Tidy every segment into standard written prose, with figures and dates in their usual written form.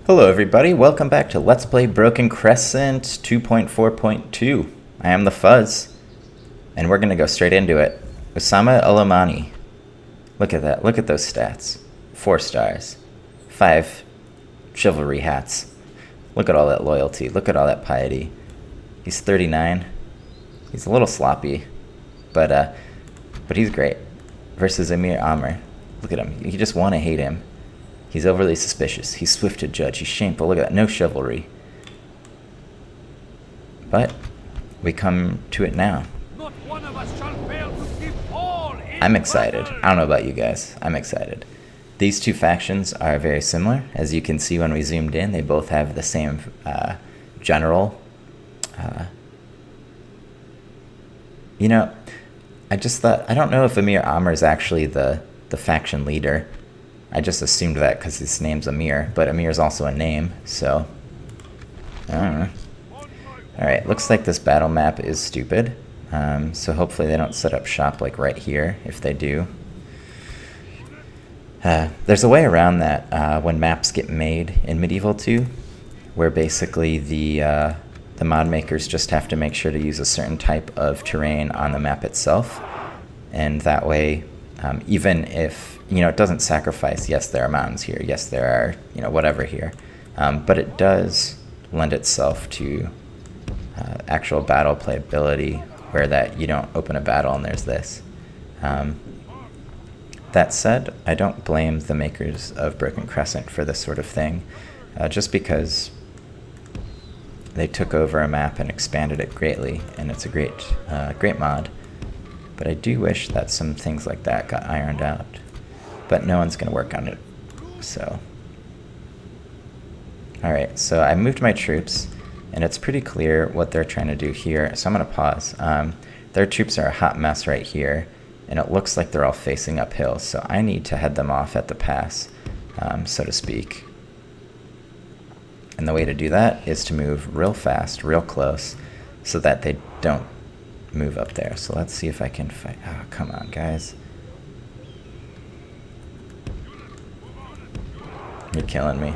Hello everybody, welcome back to Let's Play Broken Crescent 2.4.2. I am the Fuzz, and we're gonna go straight into it. Osama al-Omani. Look at that, look at those stats. 4 stars. 5 chivalry hats. Look at all that loyalty, look at all that piety. He's 39. He's a little sloppy, but he's great. Versus Amir Amr. Look at him, you just wanna hate him. He's overly suspicious. He's swift to judge. He's shameful. Look at that. No chivalry. But we come to it now. Not one of us shall fail to keep all in I'm excited. battle. I don't know about you guys. I'm excited. These two factions are very similar. As you can see when we zoomed in, they both have the same general. You know, I just thought, I don't know if Amir Amr is actually the faction leader. I just assumed that because his name's Amir, but Amir is also a name, so I don't know. Alright, looks like this battle map is stupid, so hopefully they don't set up shop like right here. If they do, there's a way around that when maps get made in Medieval 2, where basically the mod makers just have to make sure to use a certain type of terrain on the map itself, and that way even if, you know, it doesn't sacrifice, yes, there are mountains here, yes, there are, you know, whatever here, but it does lend itself to actual battle playability, where that you don't open a battle and there's this. That said, I don't blame the makers of Broken Crescent for this sort of thing, just because they took over a map and expanded it greatly, and it's a great mod. But I do wish that some things like that got ironed out. But no one's going to work on it, so. Alright, so I moved my troops, and it's pretty clear what they're trying to do here, so I'm going to pause. Their troops are a hot mess right here, and it looks like they're all facing uphill, so I need to head them off at the pass, so to speak. And the way to do that is to move real fast, real close, so that they don't move up there. So let's see if I can fight. Oh, come on, guys. You're killing me.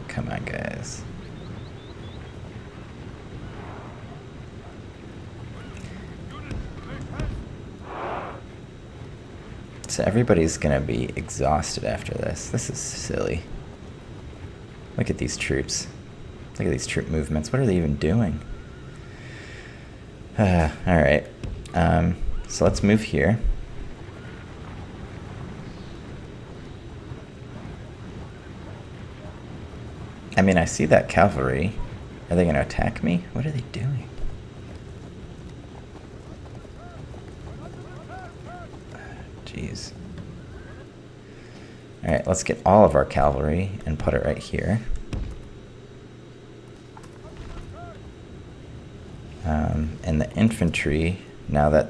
Come on, guys. So everybody's gonna be exhausted after this. This is silly. Look at these troops. Look at these troop movements. What are they even doing? Alright. So let's move here. I mean, I see that cavalry. Are they going to attack me? What are they doing? Jeez. Alright, let's get all of our cavalry and put it right here. And the infantry, now that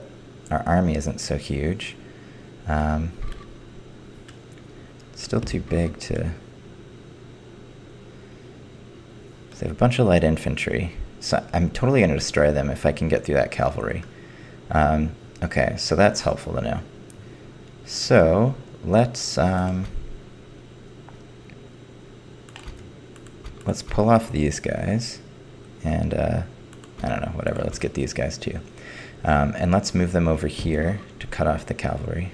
our army isn't so huge, still too big to... So they have a bunch of light infantry, so I'm totally going to destroy them if I can get through that cavalry. Okay, so that's helpful to know. So, let's pull off these guys, and I don't know, whatever, let's get these guys too. And let's move them over here to cut off the cavalry.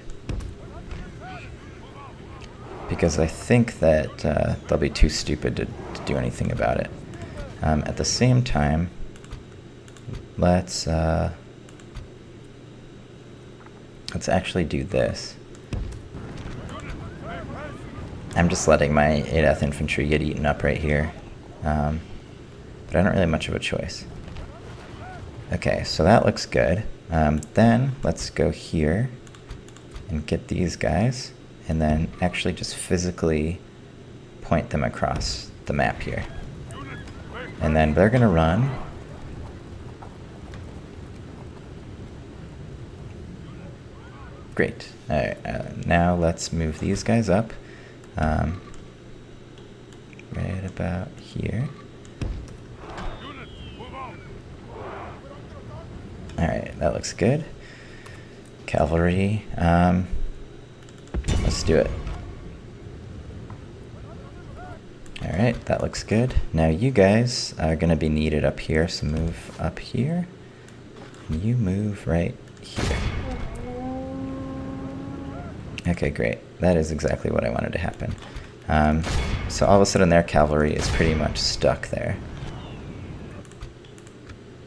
Because I think that they'll be too stupid to do anything about it. At the same time, let's actually do this. I'm just letting my 8th infantry get eaten up right here. But I don't really have much of a choice. Okay, so that looks good. Then let's go here and get these guys, and then actually just physically point them across the map here. And then they're gonna run. Great. Alright, now let's move these guys up. Right about here. Alright, that looks good. Cavalry. Let's do it. Alright, that looks good. Now you guys are going to be needed up here, so move up here. And you move right here. Okay, great. That is exactly what I wanted to happen. So all of a sudden their cavalry is pretty much stuck there.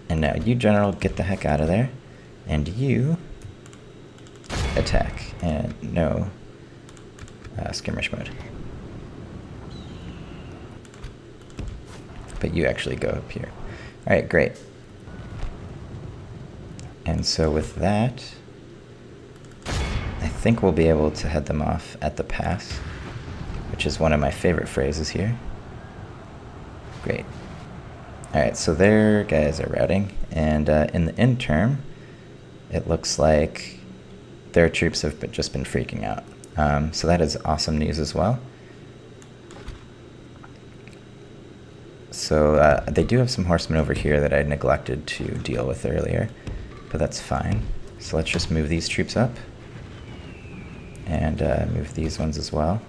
And now you, general, get the heck out of there. And you attack. And no skirmish mode. But you actually go up here. Alright, great. And so with that, I think we'll be able to head them off at the pass, which is one of my favorite phrases here. Great. Alright, so their guys are routing, and in the interim, it looks like their troops have just been freaking out. So that is awesome news as well. So they do have some horsemen over here that I neglected to deal with earlier, but that's fine. So let's just move these troops up, and move these ones as well.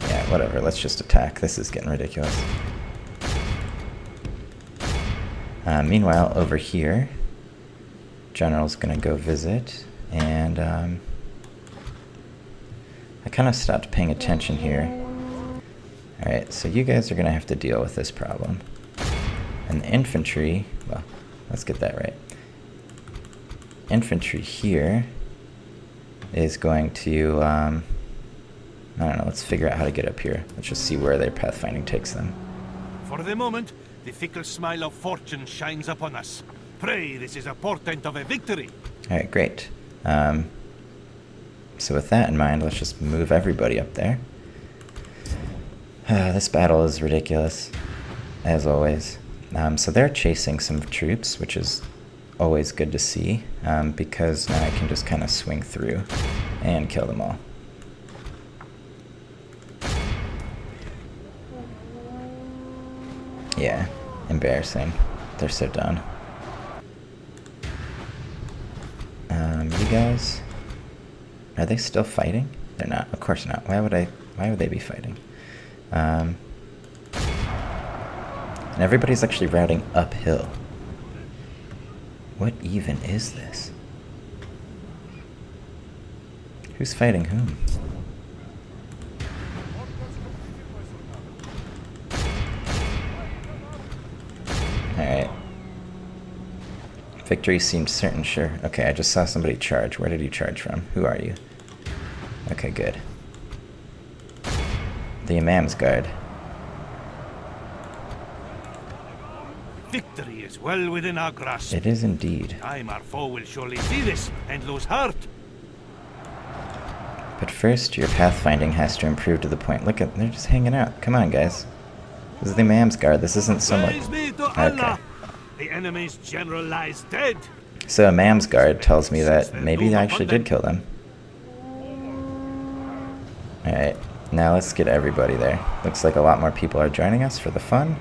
Yeah, whatever, let's just attack. This is getting ridiculous. Meanwhile, over here, General's gonna go visit, and I kind of stopped paying attention here. Alright, so you guys are gonna have to deal with this problem. And the infantry, well, let's get that right. Infantry here is going to, I don't know, let's figure out how to get up here. Let's just see where their pathfinding takes them. For the moment, the fickle smile of fortune shines upon us. Pray, this is a portent of a victory. Alright, great. So with that in mind, let's just move everybody up there. This battle is ridiculous, as always. So they're chasing some troops, which is always good to see, because now I can just kind of swing through and kill them all. Yeah, embarrassing. They're so done. You guys, are they still fighting? They're not. Of course not. Why would they be fighting? And everybody's actually routing uphill. What even is this? Who's fighting whom? Alright. Victory seemed certain, sure. Okay, I just saw somebody charge. Where did he charge from? Who are you? Okay, good. The Imam's Guard. Victory is well within our grasp. It is indeed. Time our foe will surely see this and lose heart. But first, your pathfinding has to improve to the point. Look at, they're just hanging out. Come on, guys. This is the Imam's Guard. This isn't someone. Praise be to Okay. Allah. The enemy's general lies dead. So Imam's Guard tells me that maybe I actually did kill them. Alright, now let's get everybody there. Looks like a lot more people are joining us for the fun.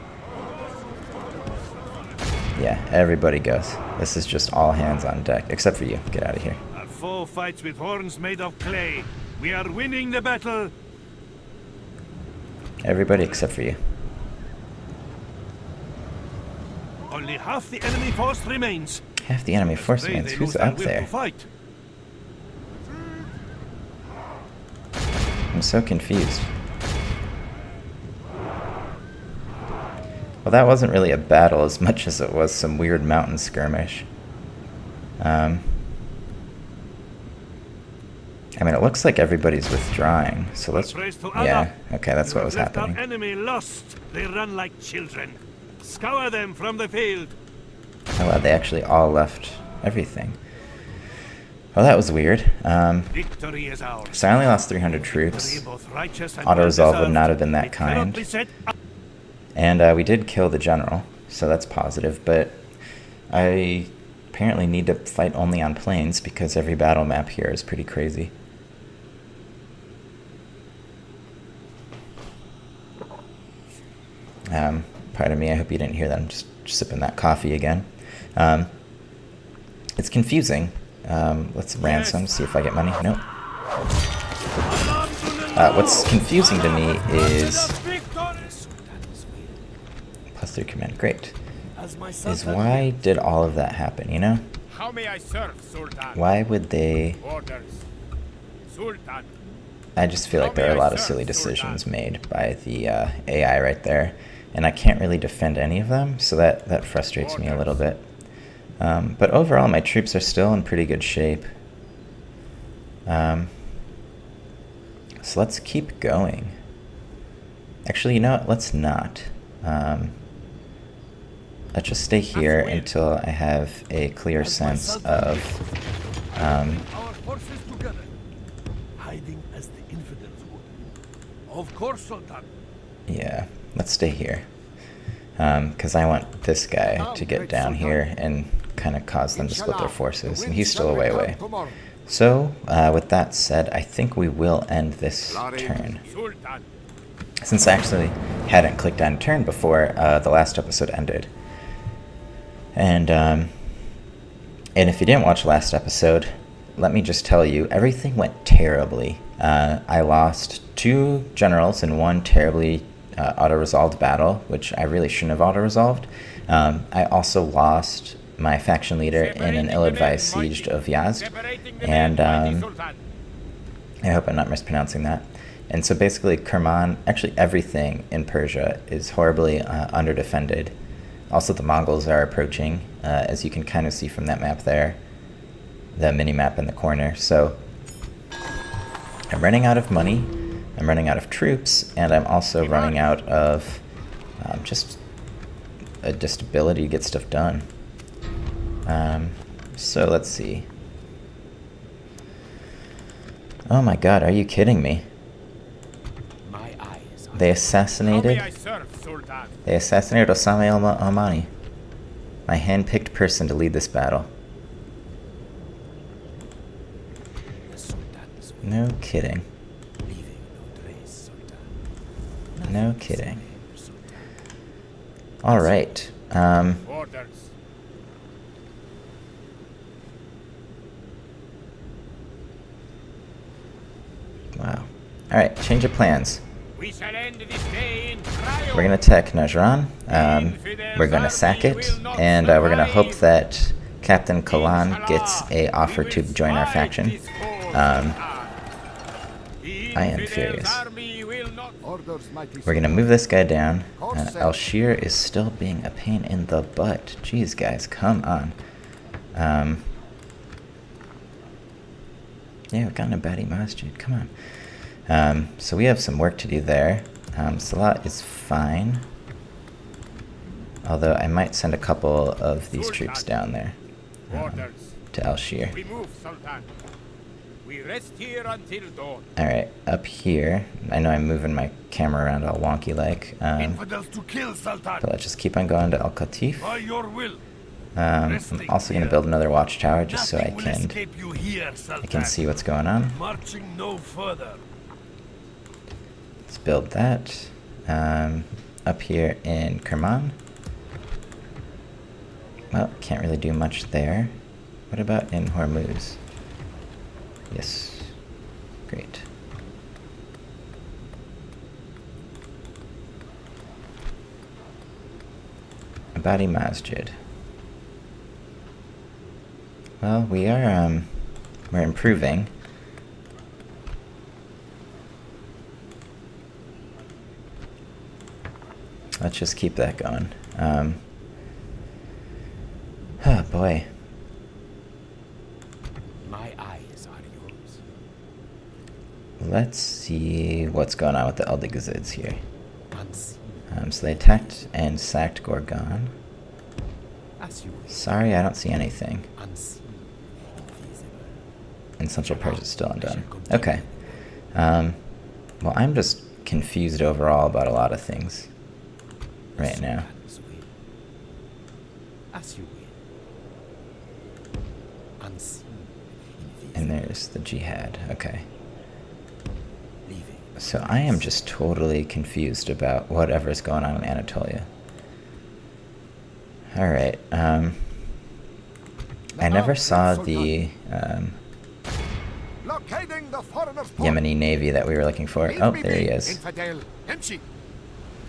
Yeah, everybody goes. This is just all hands on deck, except for you. Get out of here. Our foe fights with horns made of clay. We are winning the battle. Everybody except for you. Only half the enemy force remains. Half the enemy force Pray remains. they Who's lose their up will there? to fight. I'm so confused. Well, that wasn't really a battle as much as it was some weird mountain skirmish. I mean, it looks like everybody's withdrawing, so let's... Praise to Yeah, Allah. okay, that's You what was have left happening. Our enemy lost. They run like children. Scour them from the field. Oh wow, they actually all left everything. Well, that was weird. Victory is ours. So I only lost 300 troops. Victory both righteous and Auto-resolve would well-deserved. not have been that It cannot be kind. said- And we did kill the general, so that's positive, but I apparently need to fight only on plains because every battle map here is pretty crazy. Pardon me, I hope you didn't hear that. I'm just Just sipping that coffee again. It's confusing. Let's ransom, see if I get money. Nope. What's confusing to me is... +3 command, great. Is why did all of that happen, you know? How may I serve, Sultan? Why would they... Orders. Sultan. I just feel like there are a lot of silly decisions made by the AI right there, and I can't really defend any of them, so that frustrates me a little bit. But overall, my troops are still in pretty good shape. So let's keep going. Actually, you know what? Let's not. Let's just stay here until I have a clear sense of... Our forces together, hiding as the infidels would. Of course, Sultan. yeah, let's stay here. Because I want this guy to get down here and kind of cause them to split their forces, and he's still a way away. So, with that said, I think we will end this turn. Since I actually hadn't clicked on turn before the last episode ended. And if you didn't watch the last episode, let me just tell you, everything went terribly. I lost 2 generals in one terribly auto-resolved battle, which I really shouldn't have auto-resolved. I also lost my faction leader in an ill-advised siege of Yazd, and I hope I'm not mispronouncing that. And so basically Kerman, actually everything in Persia is horribly under-defended. Also the Mongols are approaching, as you can kind of see from that map there, the mini-map in the corner. So I'm running out of money, I'm running out of troops, and I'm also running out of just ability to get stuff done. So let's see. Oh my god, are you kidding me? They assassinated Osama al-Omani, my hand-picked person to lead this battle. No kidding. No kidding. Alright. Wow. Alright, change of plans. We shall end this day in triumph. We're going to attack Najran. We're going to sack it. And we're going to hope that Captain Kalan gets a offer to join our faction. I am furious. We're going to move this guy down. Al-Shir is still being a pain in the butt. Jeez, guys, come on. Yeah, we've gotten a Badi Masjid. Come on. So we have some work to do there. Salat is fine. Although I might send a couple of these troops down there to Al-Shir. We rest here until dawn. Alright, up here. I know I'm moving my camera around all wonky like. Infidels to kill, Sultan. But let's just keep on going to Al-Qatif. By your will. I'm also going to build another watchtower just so I Nothing will can escape you here, Sultan. see what's going on. Marching no further. Let's build that. Up here in Kerman. Well, can't really do much there. What about in Hormuz? Yes. Great. Abadi Masjid. Well, we are, we're improving. Let's just keep that going. Oh boy. My eyes are yours. Let's see what's going on with the Eldegazids here. So they attacked and sacked Gorgon. Sorry, I don't see anything. And Central Persia is still undone. Okay. Well, I'm just confused overall about a lot of things right now. And there's the jihad. Okay. So I am just totally confused about whatever's going on in Anatolia. Alright, I never saw the Blockading the foreigners' port. Yemeni Navy that we were looking for. Oh, there he is. Infidel. Emshi.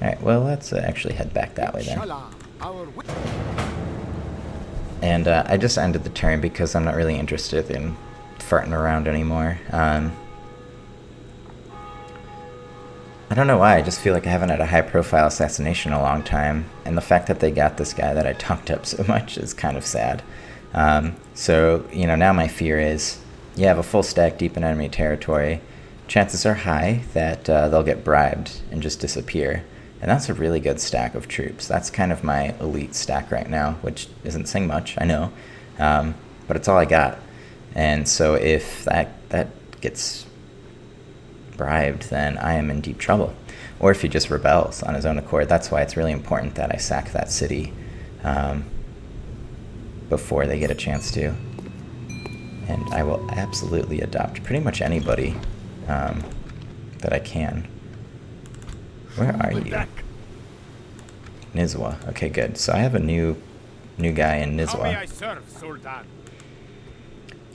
Alright, well, let's actually head back that way then. Inshallah, our And I just ended the turn because I'm not really interested in farting around anymore. I don't know why, I just feel like I haven't had a high-profile assassination in a long time, and the fact that they got this guy that I talked up so much is kind of sad. So, you know, now my fear is, you have a full stack deep in enemy territory, chances are high that they'll get bribed and just disappear. And that's a really good stack of troops. That's kind of my elite stack right now, which isn't saying much, I know, but it's all I got. And so if that gets bribed, then I am in deep trouble. Or if he just rebels on his own accord. That's why it's really important that I sack that city before they get a chance to. And I will absolutely adopt pretty much anybody that I can. Where are you? Nizwa. Okay, good. So I have a new guy in How may Nizwa. I serve, Sultan?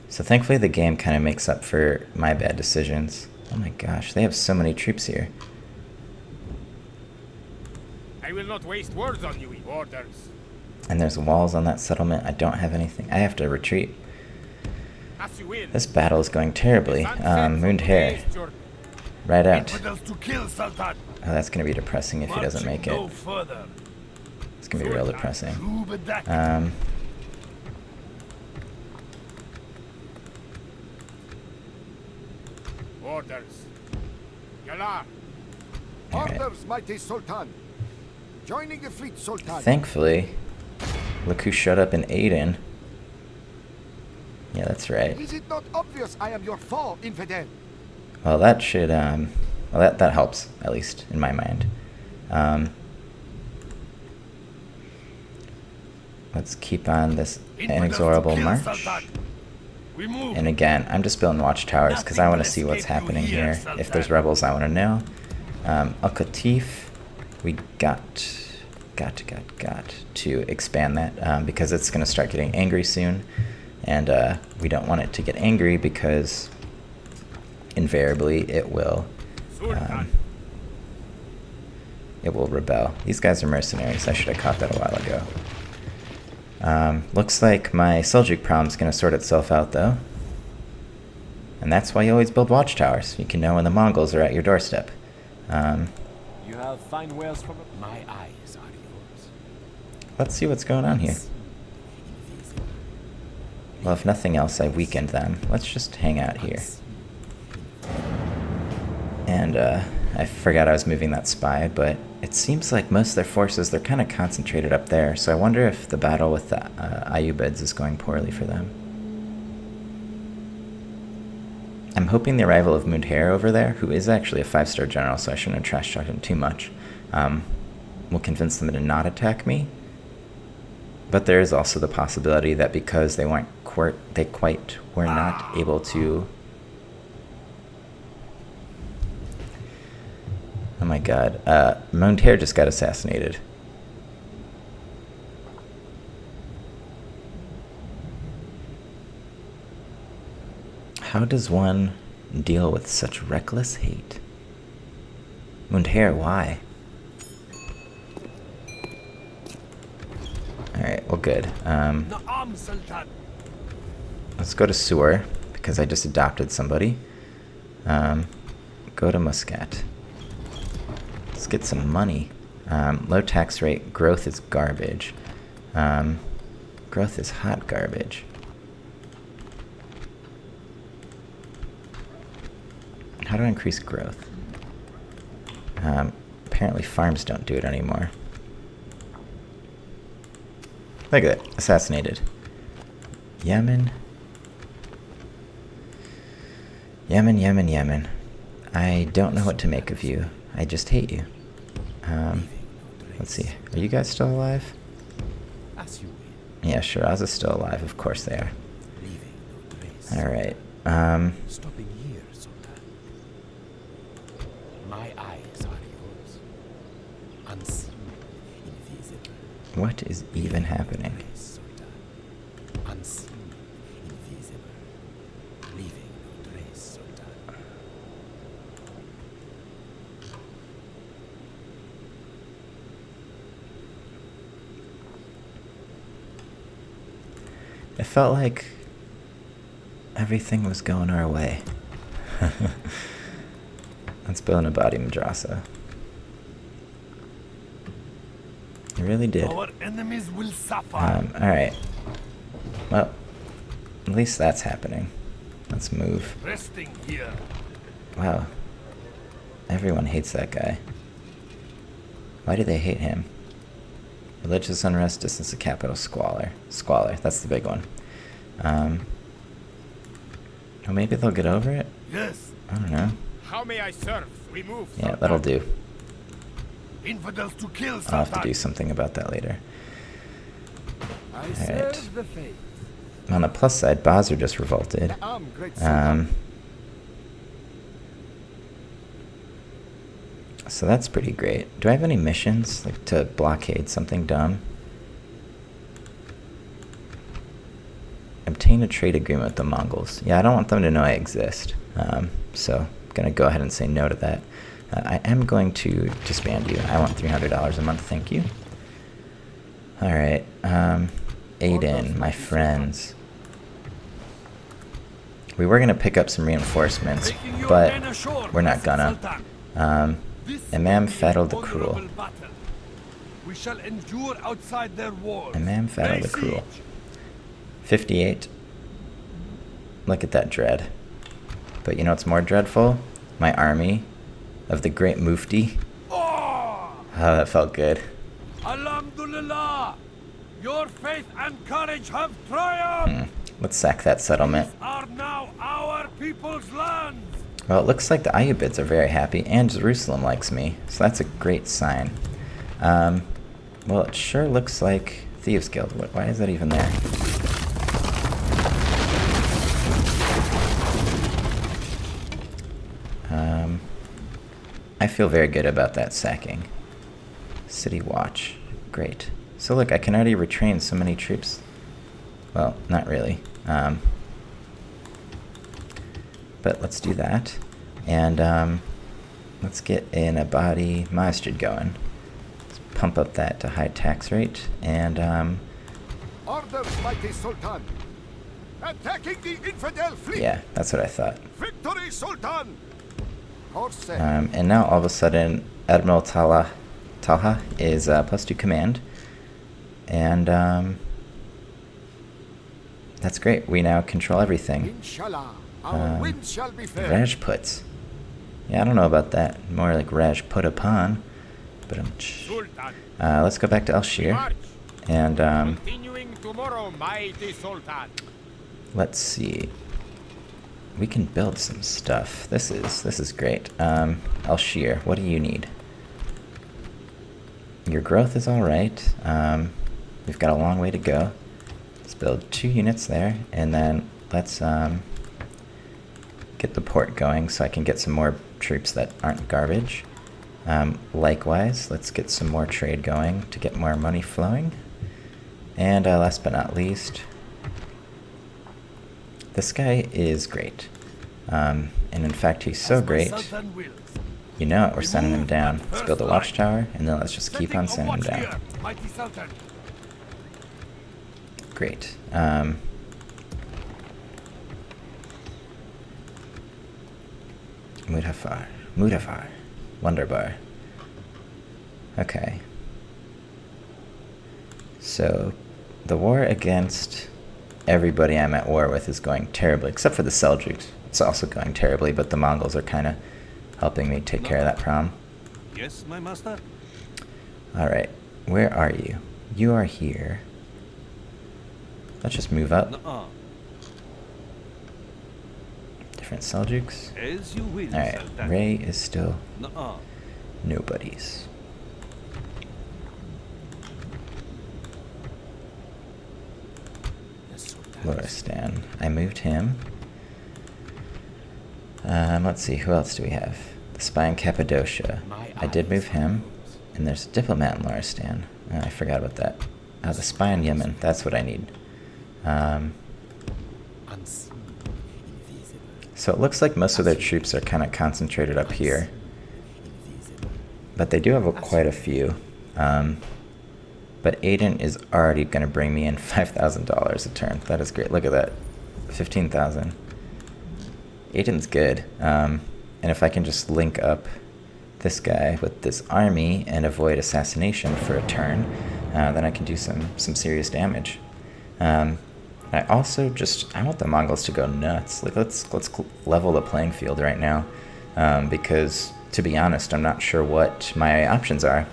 So thankfully the game kind of makes up for my bad decisions. Oh my gosh, they have so many troops here. I will not waste words on you, orders. And there's walls on that settlement. I don't have anything. I have to retreat. As you will. This battle is going terribly. Mooned Hair. Right out. infidels to kill, Sultan. Oh, that's going to be depressing if he doesn't make it. No further. It's going to be real depressing. Trubedak. Orders. Yalla. Alright. Orders, mighty Sultan. Joining the fleet, Sultan. Thankfully, look who showed up in Aden. Yeah, that's right. Is it not obvious I am your foe, infidel? Well, that should, well, that helps, at least, in my mind. Let's keep on this inexorable march. We move. And again, I'm just building watchtowers because I want to see what's happening here. If there's rebels, I want to know. Al-Qatif, we got to expand that because it's going to start getting angry soon. And we don't want it to get angry because invariably it will rebel. These guys are mercenaries. I should have caught that a while ago. Looks like my Seljuk problem's going to sort itself out, though. And that's why you always build watchtowers. You can know when the Mongols are at your doorstep. You have fine wares from My eyes are yours. Let's see what's going on here. Well, if nothing else, I weakened them. Let's just hang out here. And I forgot I was moving that spy, but it seems like most of their forces, they're kind of concentrated up there. So I wonder if the battle with the Ayyubids is going poorly for them. I'm hoping the arrival of Mundhair over there, who is actually a 5-star general, so I shouldn't have trash-talked him too much, will convince them to not attack me. But there is also the possibility that because they were not able to. Oh my god, Mundhair just got assassinated. How does one deal with such reckless hate? Mundhair, why? Alright, well good. Na'am, Sultan. Let's go to Sewer, because I just adopted somebody. Go to Muscat. Let's get some money. Low tax rate, growth is garbage. Growth is hot garbage. How do I increase growth? Apparently farms don't do it anymore. Look at it, assassinated. Yemen. Yemen. I don't know what to make of you. I just hate you. Let's see. Are you guys still alive? As you will. Yeah, sure. Oz is still alive. Of course they are. Leaving no trace. Alright. Stopping here, Sultan. My eyes are yours. Unseen, invisible. What is even happening? Unseen, invisible, leaving no trace, Sultan. It felt like everything was going our way. Let's build a body madrasa. It really did. Our enemies will suffer. Alright. Well, at least that's happening. Let's move. Resting here. Wow. Everyone hates that guy. Why do they hate him? Religious unrest, distance to capital, squalor. Squalor, that's the big one. Well, maybe they'll get over it? Yes. I don't know. How may I serve? Remove. Yeah, that'll do. Infidels to kill, I'll have to Sultan. do something about that later. I serve the faith. On the plus side, Bazar just revolted. Great So that's pretty great. Do I have any missions, like to blockade something dumb? Obtain a trade agreement with the Mongols. Yeah, I don't want them to know I exist. So I'm going to go ahead and say no to that. I am going to disband you. I want $300 a month, thank you. Alright, Aiden, my friends. We were going to pick up some reinforcements, Taking your but men ashore, we're not gonna. Sultan. This Imam will be Fadl an the Cruel. honorable battle. We shall endure outside their walls. Imam Fadl Lay the Cruel. siege. 58. Look at that dread. But you know what's more dreadful? My army of the great Mufti. Oh! Oh, that felt good. Alhamdulillah! Your faith and courage have triumphed! Let's sack that settlement. These are now our people's lands! Well, it looks like the Ayyubids are very happy, and Jerusalem likes me, so that's a great sign. Well, it sure looks like Thieves Guild. Why is that even there? I feel very good about that sacking. City Watch. Great. So look, I can already retrain so many troops. Well, not really. But let's do that. And let's get in a body masjid going. Let's pump up that to high tax rate. And Orders, mighty Sultan. Attacking the infidel fleet. yeah, that's what I thought. Victory, Sultan. Horse And now all of a sudden, Admiral Talha is +2 command. And that's great. We now control everything. Inshallah, our winds shall be fair. Rajputs. Yeah, I don't know about that. More like Rajput upon. But Sultan. let's go back to Al-Shir. March. And Continuing tomorrow, mighty Sultan. let's see. We can build some stuff. This is great. Al-Shir, what do you need? Your growth is alright. We've got a long way to go. Let's build 2 units there, and then let's get the port going so I can get some more troops that aren't garbage. Likewise, let's get some more trade going to get more money flowing. And last but not least, this guy is great. And in fact, he's so great. Sultan wills. You know it, we're sending him down. Let's build a watchtower, and then let's just keep on sending him Setting a down. watch here, mighty Sultan. Great. Mudafar. Wonderbar. Okay. So, the war against everybody I'm at war with is going terribly, except for the Seljuks. It's also going terribly, but the Mongols are kind of helping me take care of that problem. Yes, my master. Alright, where are you? You are here. Let's just move up. Different Seljuks. As you will, Alright, Sultan. Ray is still nobody's. Loristan. I moved him. Let's see, who else do we have? The spy in Cappadocia. I did move him. And there's a diplomat in Loristan. I forgot about that. The spy in Yemen. That's what I need. So it looks like most of their troops are kind of concentrated up here. But they do have quite a few. But Aiden is already going to bring me in $5,000 a turn. That is great. Look at that. 15,000. Aiden's good. And if I can just link up this guy with this army and avoid assassination for a turn, then I can do some serious damage. I also I want the Mongols to go nuts. Like let's level the playing field right now, because to be honest, I'm not sure what my options are.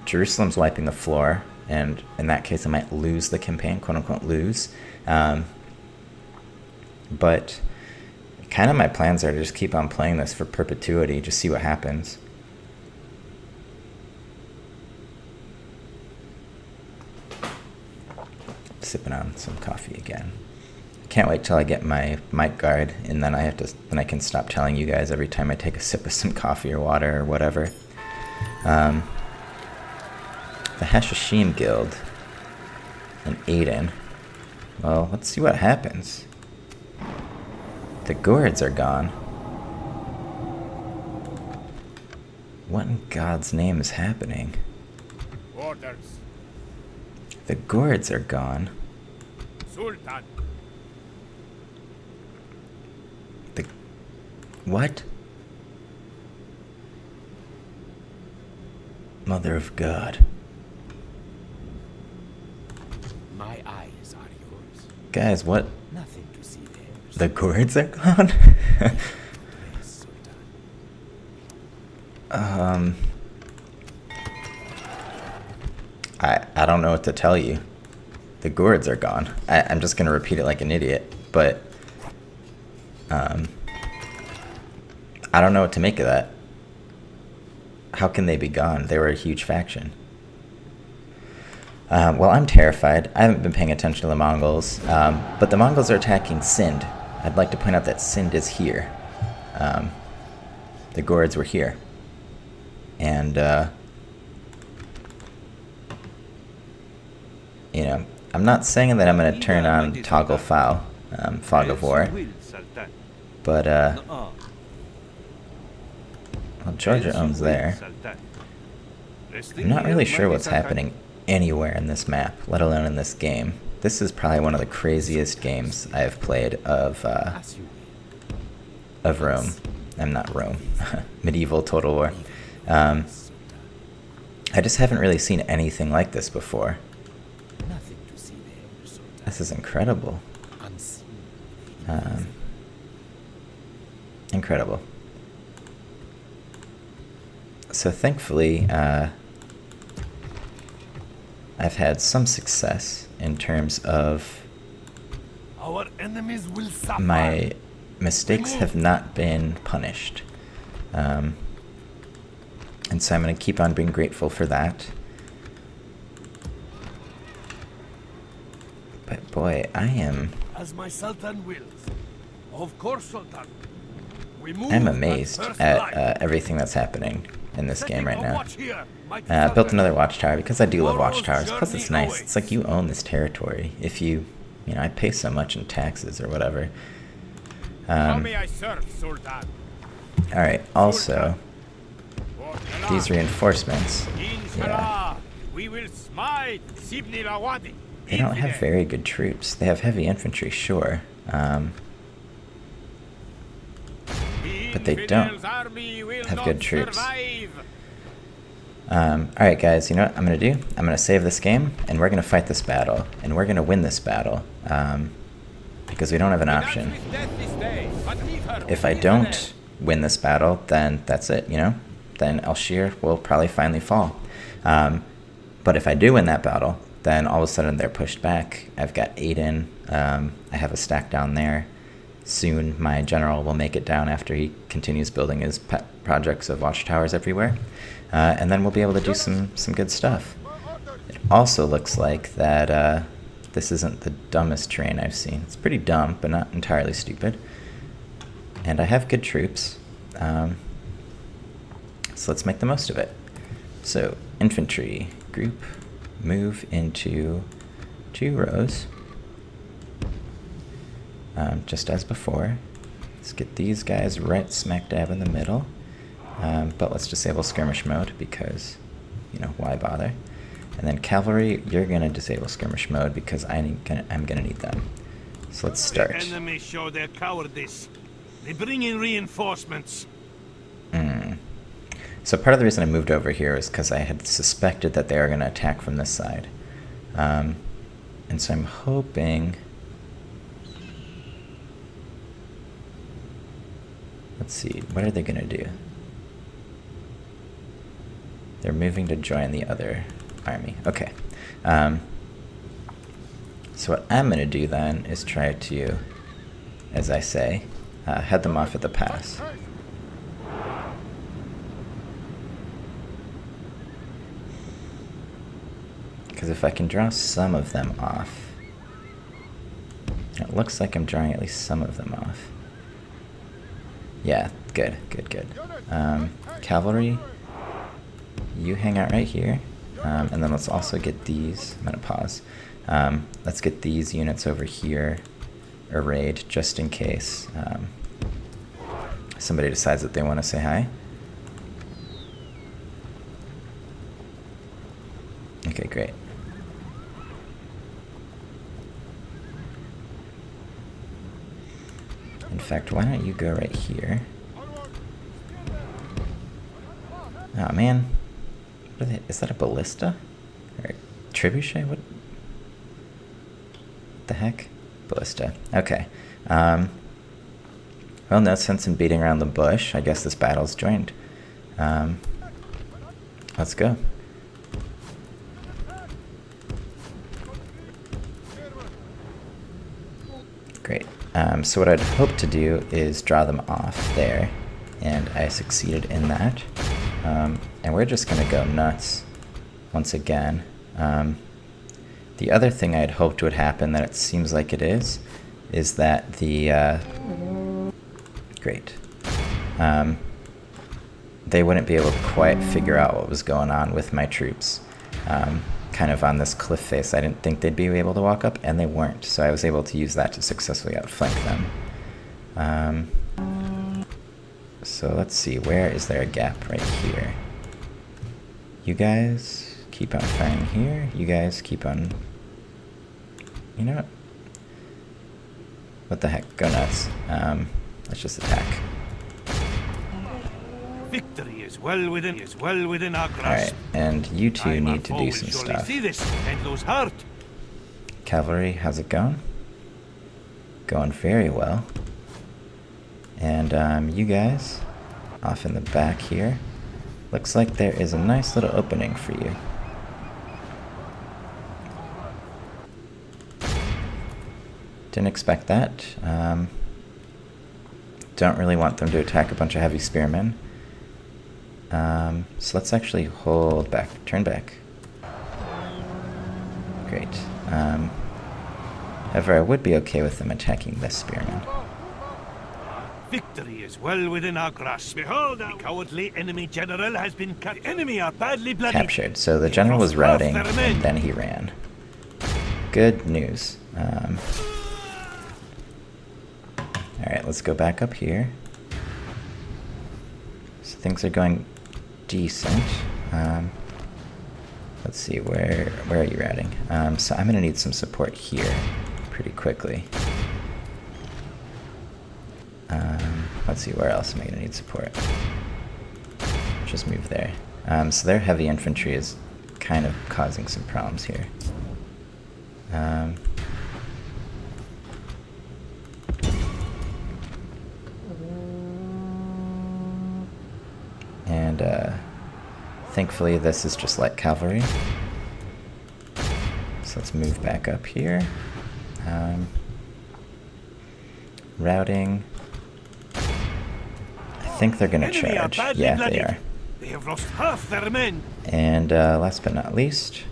Jerusalem's wiping the floor, and in that case, I might lose the campaign, quote unquote lose. But kind of my plans are to just keep on playing this for perpetuity, just see what happens. Sipping on some coffee again. Can't wait till I get my mic guard, and then I can stop telling you guys every time I take a sip of some coffee or water or whatever. The Hashashim Guild and Aiden. Well, let's see what happens. The Gourds are gone. What in God's name is happening? Orders. The Gourds are gone. Sultan. What? Mother of God. My eyes are yours. Guys, what? Nothing to see there. The Gourds are gone? Yes, Sultan. I don't know what to tell you. The Gourds are gone. I'm just going to repeat it like an idiot, but I don't know what to make of that. How can they be gone? They were a huge faction. Well, I'm terrified. I haven't been paying attention to the Mongols, but the Mongols are attacking Sind. I'd like to point out that Sind is here. The Gourds were here. And, you know, I'm not saying that I'm going to turn on Toggle Fog of War, but, well, Georgia owns there. I'm not really sure what's happening anywhere in this map, let alone in this game. This is probably one of the craziest games I have played of Rome. I'm not Rome. Medieval Total War. I just haven't really seen anything like this before. Nothing to see there, Sultan. This is incredible. Unseen. Incredible. So thankfully, I've had some success in terms of Our enemies will suffer. my mistakes have not been punished. And so I'm going to keep on being grateful for that. But boy, I am... As my Sultan wills. Of course, Sultan. We move I'm amazed first at light. everything that's happening in this game right Setting a now. watch here, mighty I built Sultan. another watchtower because I do love watchtowers. Tomorrow's Plus it's journey nice. It's like you own this territory. If you know, I pay so much in taxes or whatever. How may I serve, Sultan? Alright, also, For these Salah, reinforcements, in yeah, Salah, we will smite Sibni Lawadi. they don't have very good troops. They have heavy infantry, sure, but they don't have good troops. Alright guys, you know what I'm going to do? I'm going to save this game, and we're going to fight this battle, and we're going to win this battle, because we don't have an option. If I don't win this battle, then that's it, you know? Then Al-Shir will probably finally fall. But if I do win that battle, then all of a sudden they're pushed back. I've got Aiden. I have a stack down there. Soon my general will make it down after he continues building his pet projects of watchtowers everywhere. And then we'll be able to do some good stuff. It also looks like that this isn't the dumbest terrain I've seen. It's pretty dumb, but not entirely stupid. And I have good troops. So let's make the most of it. So, infantry group, move into 2 rows. Just as before. Let's get these guys right smack dab in the middle. But let's disable skirmish mode because, you know, why bother? And then cavalry, you're gonna disable skirmish mode because I'm gonna need them. So let's start. The enemy show their cowardice. They bring in reinforcements. So part of the reason I moved over here is because I had suspected that they were gonna attack from this side. And so I'm hoping... Let's see, what are they gonna do? They're moving to join the other army. Okay. So what I'm gonna do then is try to, as I say, head them off at the pass. Because if I can draw some of them off, it looks like I'm drawing at least some of them off. Yeah, good. Cavalry, you hang out right here. And then let's also get these, I'm gonna pause. Let's get these units over here arrayed just in case somebody decides that they want to say hi. Okay, great. In fact, why don't you go right here? Oh man, what are they? Is that a ballista? Or a trebuchet? What the heck? Ballista. Okay. Well, no sense in beating around the bush. I guess this battle's joined. Let's go. Great. So what I'd hope to do is draw them off there, and I succeeded in that. And we're just gonna go nuts once again. The other thing I'd hoped would happen, that it seems like it is that the great. They wouldn't be able to quite figure out what was going on with my troops. Kind of on this cliff face, I didn't think they'd be able to walk up, and they weren't. So I was able to use that to successfully outflank them. So let's see, where is there a gap? Right here. You guys keep on firing here. You guys keep on... You know what? What the heck? Go nuts. Let's just attack. Victory is well within our grasp. Alright, and you two need to do some stuff. See this and lose heart. Cavalry, how's it going? Going very well. And you guys, off in the back here, looks like there is a nice little opening for you. Didn't expect that. Don't really want them to attack a bunch of heavy spearmen. So let's actually hold back, turn back. Great. However, I would be okay with them attacking this spearman. Victory is well within our grasp. Behold, the cowardly enemy general has been captured. The enemy are badly bloodied. Captured. So the general was routing, and then he ran. Good news. Alright, let's go back up here. So things are going decent. Let's see, where are you routing? So I'm going to need some support here pretty quickly. Let's see, where else am I going to need support? Just move there. So their heavy infantry is kind of causing some problems here. And thankfully this is just light cavalry. So let's move back up here. Routing. I think they're gonna charge. Yeah, they are. They have lost half their men. And last but not least,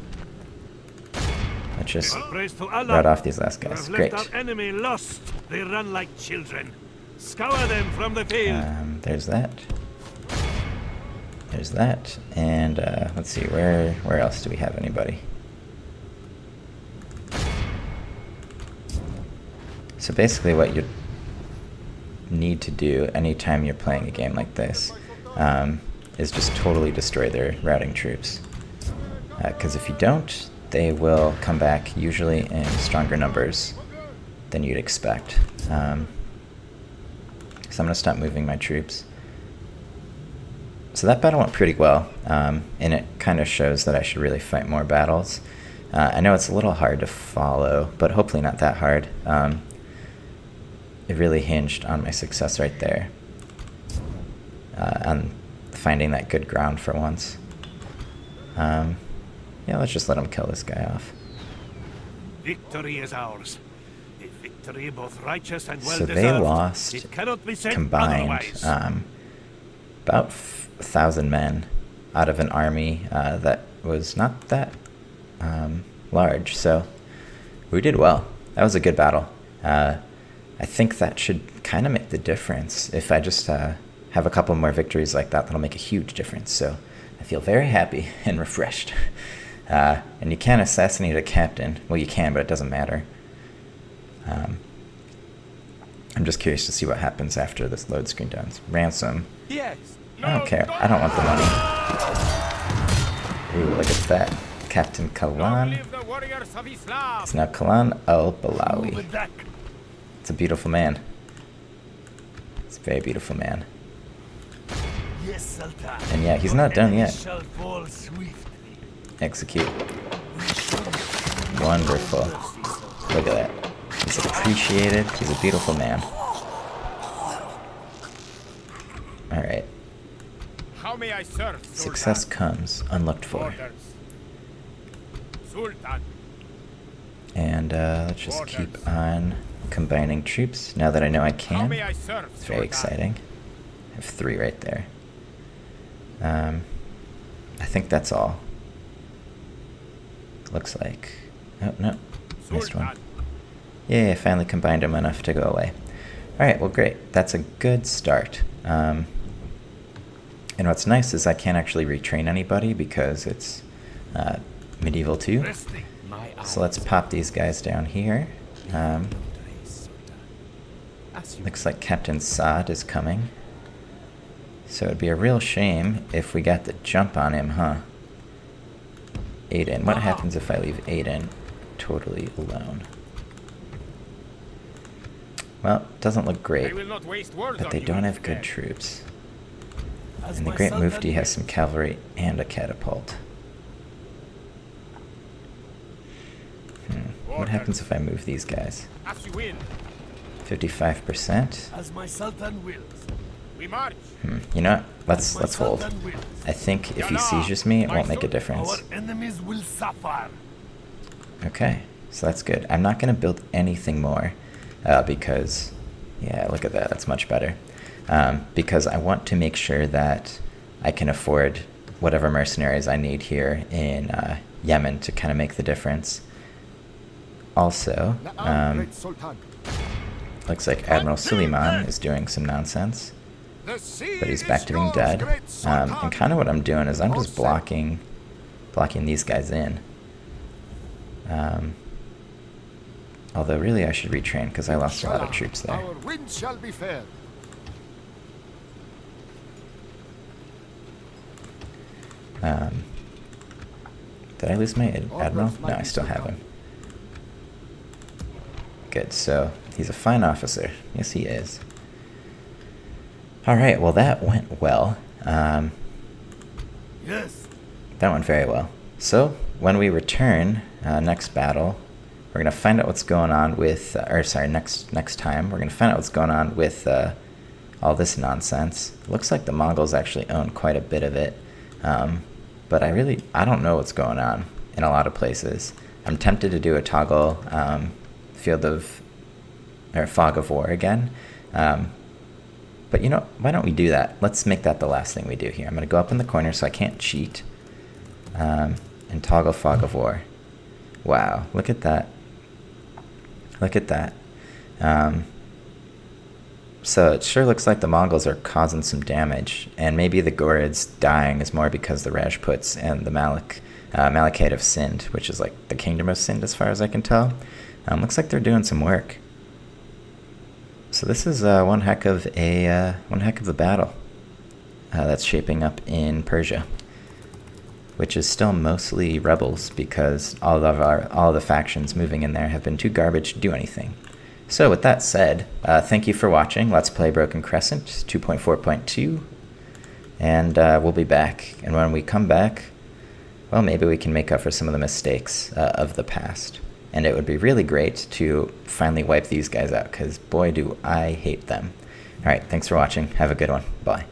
let's just rout off these last guys. Great. Our enemy lost. They run like children. Scour them from the field. There's that. there's that. And let's see, where else do we have anybody? So basically what you need to do anytime you're playing a game like this is just totally destroy their routing troops. Because if you don't, they will come back usually in stronger numbers than you'd expect. So I'm going to stop moving my troops. So that battle went pretty well, and it kind of shows that I should really fight more battles. I know it's a little hard to follow, but hopefully not that hard. It really hinged on my success right there, on finding that good ground for once. Yeah, let's just let him kill this guy off. Victory is ours. A victory both righteous and well So deserved. they lost It cannot be said combined otherwise. about 1,000 men out of an army that was not that large. So we did well. That was a good battle. I think that should kind of make the difference. If I just have a couple more victories like that, that'll make a huge difference. So I feel very happy and refreshed. And you can't assassinate a captain. Well, you can, but it doesn't matter. I'm just curious to see what happens after this load screen done. Ransom. Yes. I don't care. I don't want the money. Ooh, look at that. Captain Long Kalan. live the warriors of Islam! It's now Kalan al-Balawi. Move back. It's a beautiful man. It's a very beautiful man. Yes, Sultan. And yeah, he's not done yet. Shall fall swiftly. Execute. Wonderful. Look at that. He's appreciated. He's a beautiful man. Alright. How may I serve, Sultan? Success comes unlooked for. Orders. Sultan. And let's just keep on combining troops now that I know I How can. may I serve, It's very Sultan? exciting. I have 3 right there. I think that's all. Looks like. Oh, no. Missed one. Sultan. Yay, I finally combined them enough to go away. Alright, well great. That's a good start. And what's nice is I can't actually retrain anybody because it's Medieval 2. Resting. My So let's pop these guys down here. Looks like Captain Saad is coming. So it'd be a real shame if we got the jump on him, huh? Aiden. What happens if I leave Aiden totally alone? Well, doesn't look I great, will not waste words but on they you, don't have Infidel. good troops. As And the my Great Sultan Mufti has some wills. cavalry and a catapult. What happens if I move these guys? As you win, 55%? As my Sultan wills. we march. You know what? As my Let's hold. Sultan wills. I think if he sieges me, it won't make a difference. Our enemies will suffer. Okay, so that's good. I'm not going to build anything more because, yeah, look at that. That's much better. Because I want to make sure that I can afford whatever mercenaries I need here in Yemen to kind of make the difference. Also, Na'am, great Sultan. looks like Admiral Suleiman is doing some nonsense, The sea but he's back is to being yours, dead. great Sultan. And kind of what I'm doing is I'm just Corsair. blocking these guys in. Although really I should retrain because I lost a lot of Inshallah, troops there. Our wind shall be fair. Did I lose my admiral? Orders, No, I mighty still have Sultan. him. Good, so he's a fine officer. Yes, he is. Alright, well that went well. Yes. That went very well. So, when we return, next battle, we're going to find out what's going on with, next time, we're going to find out what's going on with all this nonsense. Looks like the Mongols actually own quite a bit of it. But I don't know what's going on in a lot of places. I'm tempted to do a toggle fog of war again. But you know, why don't we do that? Let's make that the last thing we do here. I'm going to go up in the corner so I can't cheat. And toggle fog of war. Wow, look at that. Look at that. So it sure looks like the Mongols are causing some damage, and maybe the Ghurids dying is more because the Rajputs and the Malachite have sinned, which is like the kingdom of Sind as far as I can tell. Looks like they're doing some work. So this is one heck of the battle that's shaping up in Persia, which is still mostly rebels because all the factions moving in there have been too garbage to do anything. So with that said, thank you for watching Let's Play Broken Crescent 2.4.2, and we'll be back. And when we come back, well, maybe we can make up for some of the mistakes of the past. And it would be really great to finally wipe these guys out, because boy do I hate them. Alright, thanks for watching. Have a good one. Bye.